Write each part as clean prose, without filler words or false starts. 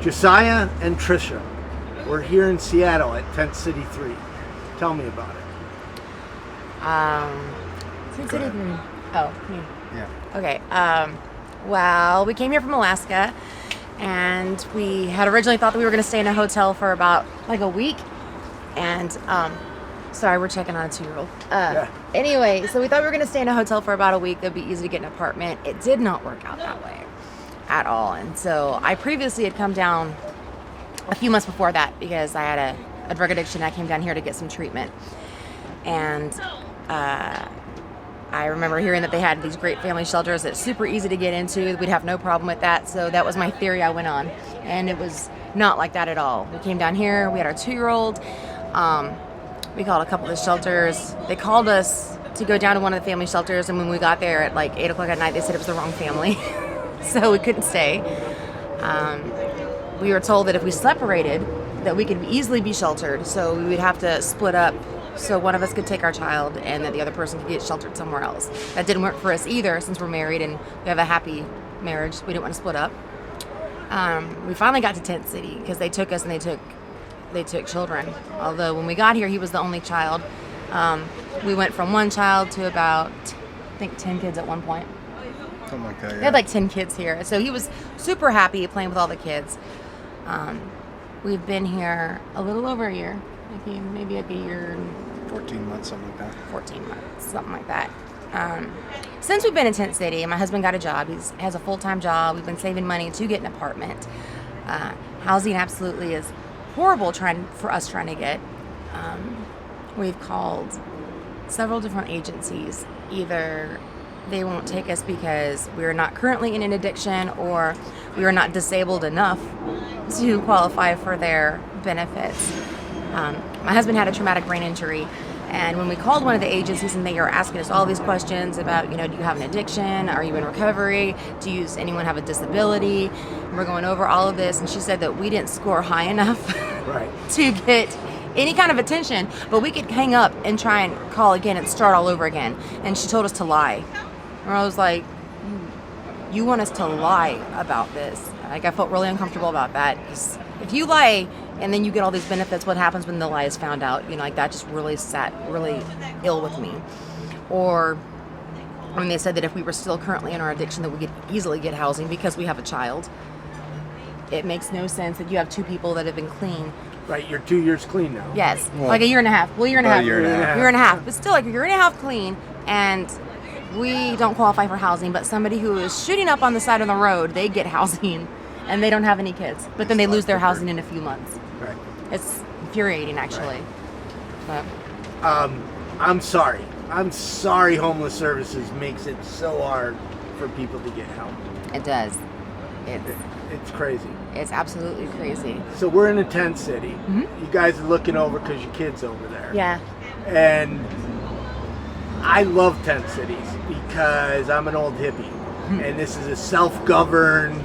Josiah and Tricia. We're here in Seattle at Tent City 3. Tell me about it. Tent City 3. Oh, me. Yeah. Okay. Well, we came here from Alaska, and we had originally thought that we were going to stay in a hotel for about like a week. And sorry, we're checking on a 2-year-old. Yeah. Anyway, so we thought we were going to stay in a hotel for about a week. That'd be easy to get an apartment. It did not work out that way at all. And so I previously had come down a few months before that because I had a drug addiction. I came down here to get some treatment. And I remember hearing that they had these great family shelters that's super easy to get into. We'd have no problem with that. So that was my theory I went on. And it was not like that at all. We came down here. We had our 2-year-old. We called a couple of shelters. They called us to go down to one of the family shelters. And when we got there at like 8 o'clock at night, they said it was the wrong family. So we couldn't stay. We were told that if we separated, that we could easily be sheltered. So we would have to split up so one of us could take our child and that the other person could get sheltered somewhere else. That didn't work for us either since we're married and we have a happy marriage. We didn't want to split up. We finally got to Tent City because they took us and they took children. Although when we got here, he was the only child. We went from one child to about, I think, 10 kids at one point. Something like that, yeah. They had like 10 kids here. So he was super happy playing with all the kids. We've been here a little over a year. Maybe like a year and 14 months, something like that. 14 months, something like that. Since we've been in Tent City, my husband got a job. He has a full-time job. We've been saving money to get an apartment. Housing absolutely is horrible for us trying to get. We've called several different agencies. Either they won't take us because we're not currently in an addiction or we are not disabled enough to qualify for their benefits. My husband had a traumatic brain injury, and when we called one of the agencies and they were asking us all these questions about, do you have an addiction? Are you in recovery? Does anyone have a disability? And we're going over all of this, and she said that we didn't score high enough Right. to get any kind of attention, but we could hang up and try and call again and start all over again. And she told us to lie. And I was like, you want us to lie about this? Like, I felt really uncomfortable about that. Because if you lie and then you get all these benefits, what happens when the lie is found out? Like that just really sat really ill with me. Or when they said that if we were still currently in our addiction that we could easily get housing because we have a child. It makes no sense that you have 2 people that have been clean. Right, you're 2 years clean now. Yes, like a year and a half. Well, year and a half. Year and a half. But still, like a year and a half clean, and we don't qualify for housing. But somebody who is shooting up on the side of the road, they get housing, and they don't have any kids. But then they lose their housing in a few months. Right. It's infuriating, actually. Right. But I'm sorry. I'm sorry homeless services makes it so hard for people to get help. it does. It's crazy. It's absolutely crazy. So we're in a tent city. Mm-hmm. You guys are looking over because your kid's over there. Yeah. And I love tent cities because I'm an old hippie. Mm-hmm. And this is a self-governed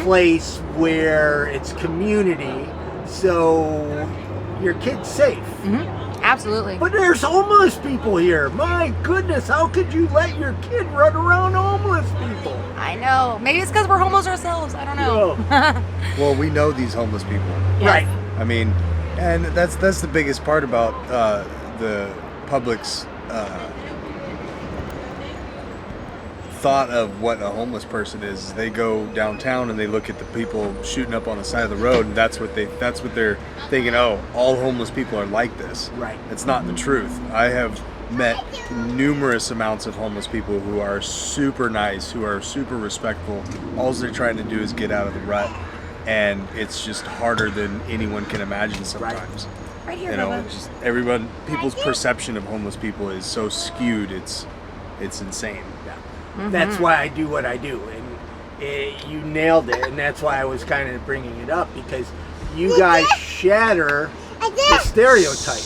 place where it's community. So your kid's safe. Mm-hmm. Absolutely. But there's homeless people here. My goodness, how could you let your kid run around homeless people? I know. Maybe it's because we're homos ourselves. I don't know. Well, we know these homeless people. Yes. Right. I mean, and that's the biggest part about the public's thought of what a homeless person is. They go downtown and they look at the people shooting up on the side of the road, and that's what they're thinking. Oh, all homeless people are like this. Right. It's not the truth. I have met numerous amounts of homeless people who are super nice, who are super respectful. All they're trying to do is get out of the rut, and it's just harder than anyone can imagine sometimes. Right here, You know, Bubba. just people's perception of homeless people is so skewed. It's insane. Yeah. That's why I do what I do. And you nailed it. And that's why I was kind of bringing it up, because you guys shatter the stereotype.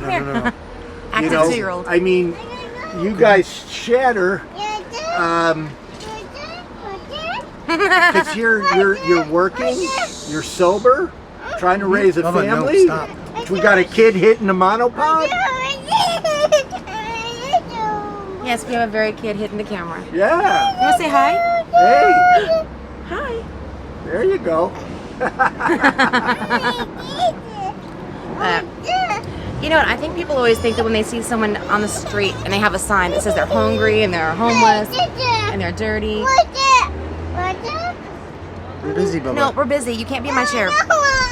No. Active 2-year-old. I mean, you guys shatter because you're working, you're sober, trying to raise a Bubba, no, family. stop. We got a kid hitting a monopod. Yes, we have a very kid hitting the camera. Yeah. You want to say hi? Hey. Hi. There you go. You know what? I think people always think that when they see someone on the street and they have a sign that says they're hungry and they're homeless and they're dirty. We're busy, Bubba. No, we're busy. You can't be in my chair.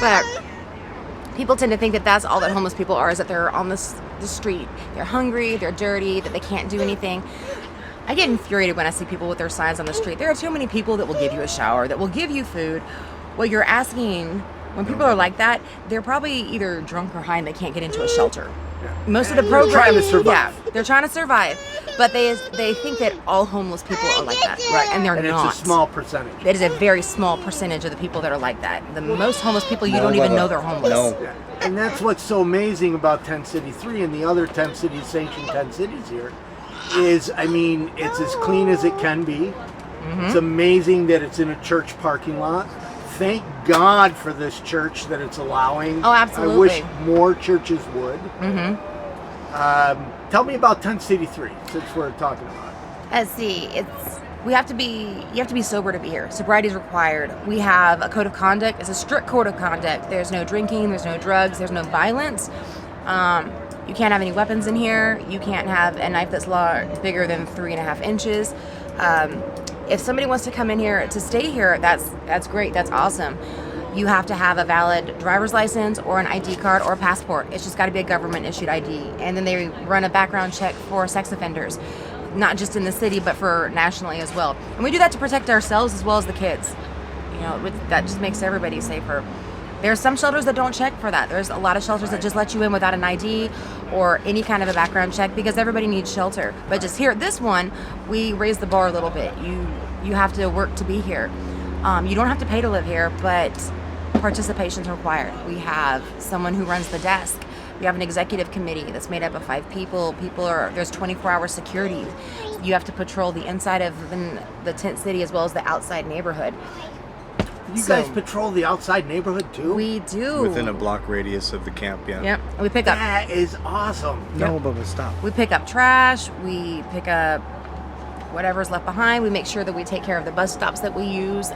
But people tend to think that that's all that homeless people are, is that they're on the street. They're hungry, they're dirty, that they can't do anything. I get infuriated when I see people with their signs on the street. There are too many people that will give you a shower, that will give you food. What you're asking, when people are like that, they're probably either drunk or high and they can't get into a shelter. Most of the They're program, trying to survive. yeah, they're trying to survive, but they think that all homeless people are like that, Right. and they're not. It's a small percentage. It is a very small percentage of the people that are like that. The most homeless people, you No, don't even Bubba. know they're homeless. No. Yeah. And that's what's so amazing about Tent City 3 and the other 10 cities, sanctioned 10 cities here, is, I mean, it's as clean as it can be. It's amazing that it's in a church parking lot. Thank God for this church that it's allowing. Oh, absolutely. I wish more churches would. Tell me about Tent City 3, since we're talking about it. Let's see. You have to be sober to be here. Sobriety is required. We have a code of conduct. It's a strict code of conduct. There's no drinking, there's no drugs, there's no violence. You can't have any weapons in here. You can't have a knife that's bigger than 3.5 inches. If somebody wants to come in here to stay here, that's great. That's awesome. You have to have a valid driver's license or an ID card or a passport. It's just got to be a government issued ID. And then they run a background check for sex offenders, not just in the city, but for nationally as well. And we do that to protect ourselves as well as the kids. You know, that just makes everybody safer. There are some shelters that don't check for that. There's a lot of shelters that just let you in without an ID or any kind of a background check because everybody needs shelter. But just here at this one, we raise the bar a little bit. You have to work to be here. You don't have to pay to live here, but participation is required. We have someone who runs the desk. We have an executive committee that's made up of 5 people. There's 24-hour security. You have to patrol the inside of the tent city as well as the outside neighborhood. You guys patrol the outside neighborhood too? We do. Within a block radius of the camp, yeah. Yep. We pick up. That is awesome. No, Bubba, stop. We pick up trash. We pick up whatever's left behind. We make sure that we take care of the bus stops that we use.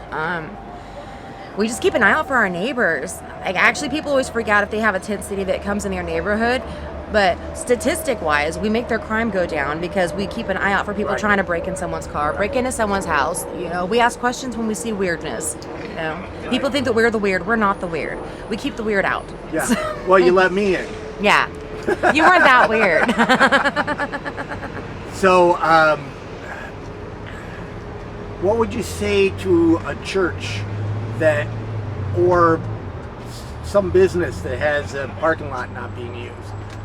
We just keep an eye out for our neighbors. Like, actually, people always freak out if they have a tent city that comes in their neighborhood. But statistic-wise, we make their crime go down because we keep an eye out for people trying to break in someone's car, break into someone's house. You know, we ask questions when we see weirdness. You know, people think that we're the weird. We're not the weird. We keep the weird out. Yeah. Well, you let me in. Yeah. You weren't that weird. So, what would you say to a church that, or some business that has a parking lot not being used?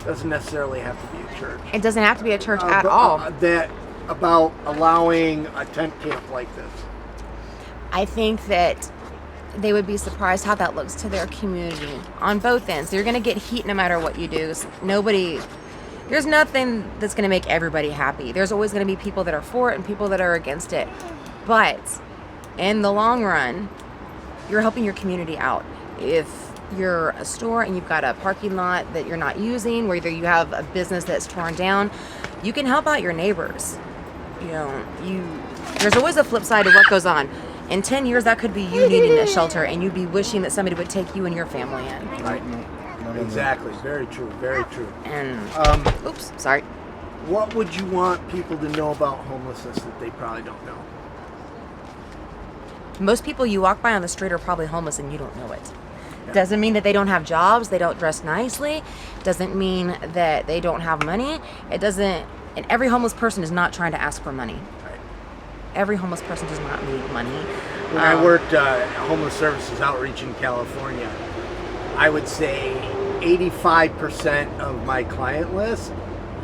Doesn't necessarily have to be a church. It doesn't have to be a church at all. That about allowing a tent camp like this. I think that they would be surprised how that looks to their community on both ends. You're going to get heat no matter what you do. There's nothing that's going to make everybody happy. There's always going to be people that are for it and people that are against it. But in the long run, you're helping your community out. If you're a store and you've got a parking lot that you're not using, whether you have a business that's torn down, you can help out your neighbors. You know, there's always a flip side to what goes on. In 10 years, that could be you needing a shelter and you'd be wishing that somebody would take you and your family in. Right. Exactly. Very true. Very true. And oops, sorry. What would you want people to know about homelessness that they probably don't know? Most people you walk by on the street are probably homeless and you don't know it. Doesn't mean that they don't have jobs, they don't dress nicely, doesn't mean that they don't have money. And every homeless person is not trying to ask for money. Right. Every homeless person does not need money. When I worked homeless services outreach in California, I would say 85% of my client list,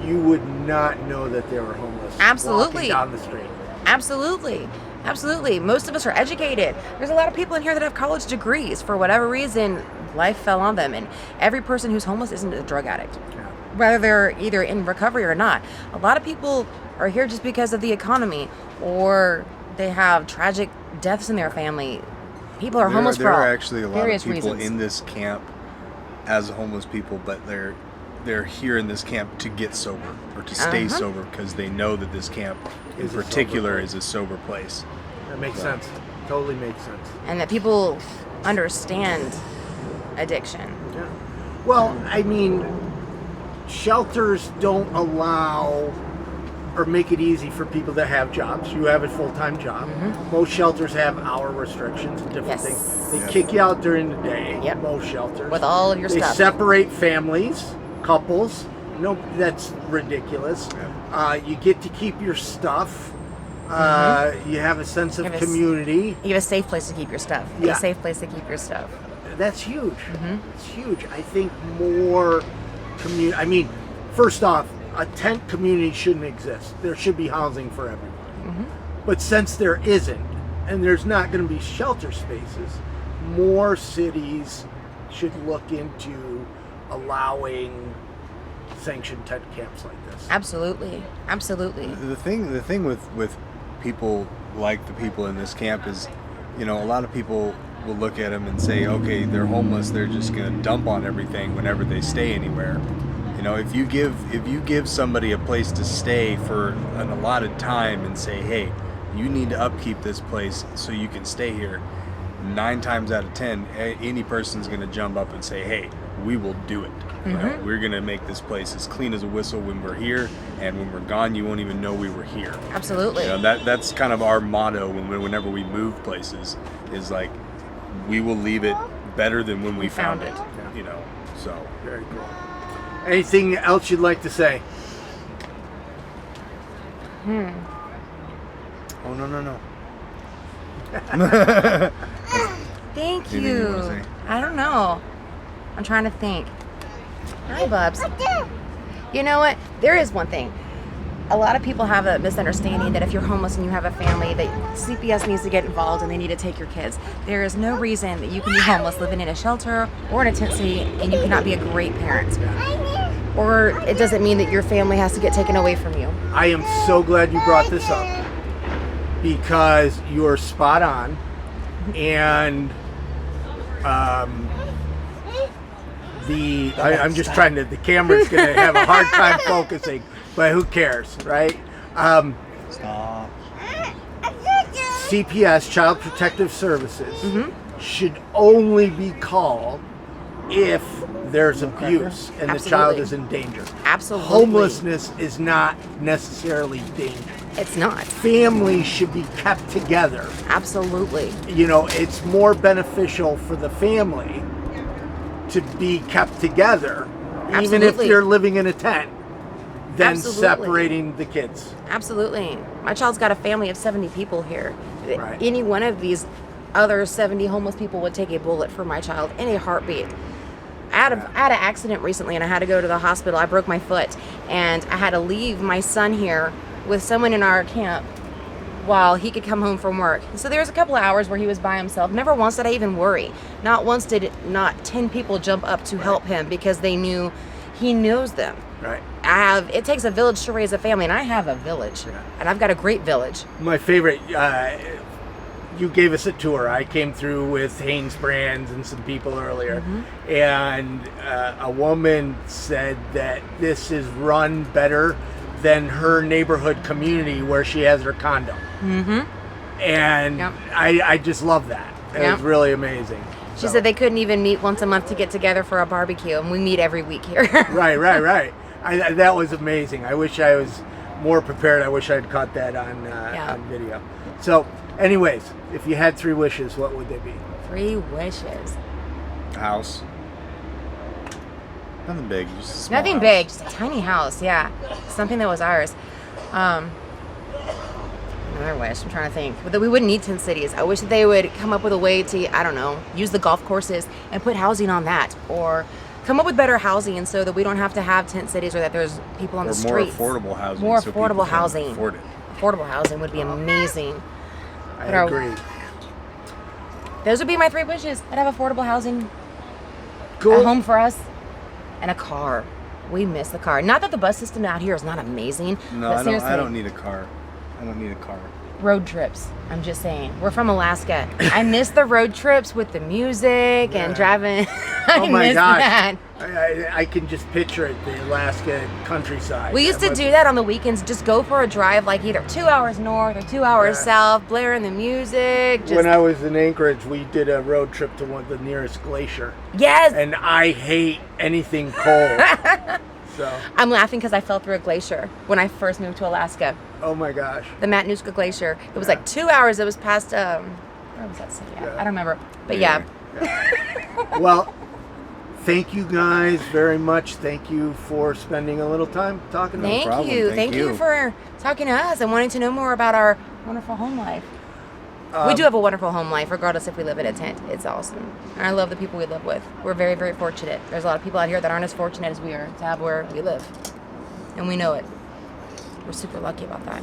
you would not know that they were homeless. Absolutely. Walking down the street. Absolutely. Absolutely. Most of us are educated. There's a lot of people in here that have college degrees. For whatever reason, life fell on them. And every person who's homeless isn't a drug addict. Yeah. Whether they're either in recovery or not. A lot of people are here just because of the economy, or they have tragic deaths in their family. People are homeless for There are actually a lot of various people reasons. in this camp as homeless people, but they're here in this camp to get sober or to stay sober because they know that this camp in particular is a sober place. That makes sense. Totally makes sense. and that people understand addiction. Yeah. Well, I mean, shelters don't allow or make it easy for people that have jobs. You have a full-time job. Most shelters have hour restrictions and different Yes. things. They kick you out during the day. Yep. Most shelters. With all of your They stuff. separate families, couples. No, that's ridiculous. You get to keep your stuff. You have a sense of You have a community. You have a safe place to keep your stuff. You have Yeah. a safe place to keep your stuff. That's huge. It's huge. I think more community. I mean, first off, a tent community shouldn't exist. There should be housing for everyone. But since there isn't, and there's not going to be shelter spaces, more cities should look into allowing sanctioned tent camps like this. Absolutely. Absolutely. The thing with people like the people in this camp is, a lot of people will look at them and say, okay, they're homeless, they're just going to dump on everything whenever they stay anywhere. If you give somebody a place to stay for an allotted time and say, hey, you need to upkeep this place so you can stay here, 9 times out of 10, any person's going to jump up and say, hey, we will do it. We're going to make this place as clean as a whistle when we're here, and when we're gone, you won't even know we were here. Absolutely. That's kind of our motto whenever we move places, is like, we will leave it better than when we found it. So Very cool. Anything else you'd like to say? Oh, no. Thank Anything you you. wanna say? I don't know. I'm trying to think. Hi, Bubs. You know what? There is one thing. A lot of people have a misunderstanding that if you're homeless and you have a family, that CPS needs to get involved and they need to take your kids. There is no reason that you can be homeless living in a shelter or in a tent city and you cannot be a great parent. Or it doesn't mean that your family has to get taken away from you. I am so glad you brought this up because you're spot on, and I'm just trying to. The camera's going to have a hard time focusing, but who cares, right? stop. CPS, Child Protective Services, should only be called if there's abuse and the child Absolutely. is in danger. Absolutely. Homelessness is not necessarily danger. It's not. Families should be kept together. Absolutely. It's more beneficial for the family to be kept together, even if Absolutely. they're living in a tent, than Absolutely. separating the kids. Absolutely. My child's got a family of 70 people here. Right. Any one of these other 70 homeless people would take a bullet for my child in a heartbeat. I had an accident recently and I had to go to the hospital. I broke my foot and I had to leave my son here with someone in our camp while he could come home from work. So there was a couple of hours where he was by himself. Never once did I even worry. Not once did not 10 people jump up to help him because they knew he knows them. Right. It takes a village to raise a family, and I have a village, and I've got a great village. My favorite, you gave us a tour. I came through with Hanes Brands and some people earlier, and a woman said that this is run better than her neighborhood community where she has her condo. And Yep. I just love that. It Yep. was really amazing. She said they couldn't even meet once a month to get together for a barbecue, and we meet every week here. Right. That was amazing. I wish I was more prepared. I wish I'd caught that on video. So, anyways, if you had 3 wishes, what would they be? 3 wishes. House. Nothing big. Just a small Nothing house. big, just a tiny house, yeah. Something that was ours. Another wish, I'm trying to think. That we wouldn't need tent cities. I wish that they would come up with a way to, I don't know, use the golf courses and put housing on that. Or come up with better housing so that we don't have to have tent cities or that there's people on Or the more streets. affordable housing. More so people affordable can housing. Afford it. Affordable housing would be amazing. I But our- agree. Those would be my 3 wishes. I'd have affordable housing, Cool. a home for us, and a car. We miss the car. Not that the bus system out here is not amazing. No, but I seriously, don't need a car. I don't need a car. road trips. I'm just saying. We're from Alaska. I miss the road trips with the music and driving. Oh my miss gosh. that. I can just picture it, the Alaska countryside. We used to do that on the weekends. Just go for a drive, like either 2 hours north or 2 hours south, blaring the music. Just... When I was in Anchorage, we did a road trip to the nearest glacier. Yes. And I hate anything cold. So. I'm laughing because I fell through a glacier when I first moved to Alaska. Oh my gosh. The Matanuska Glacier. It was like 2 hours. It was past, where was that city at? I don't remember. But yeah. Well, thank you guys very much. Thank you for spending a little time talking to us. Thank you. Thank you for talking to us and wanting to know more about our wonderful home life. We do have a wonderful home life, regardless if we live in a tent. It's awesome. And I love the people we live with. We're very, very fortunate. There's a lot of people out here that aren't as fortunate as we are to have where we live. And we know it. We're super lucky about that.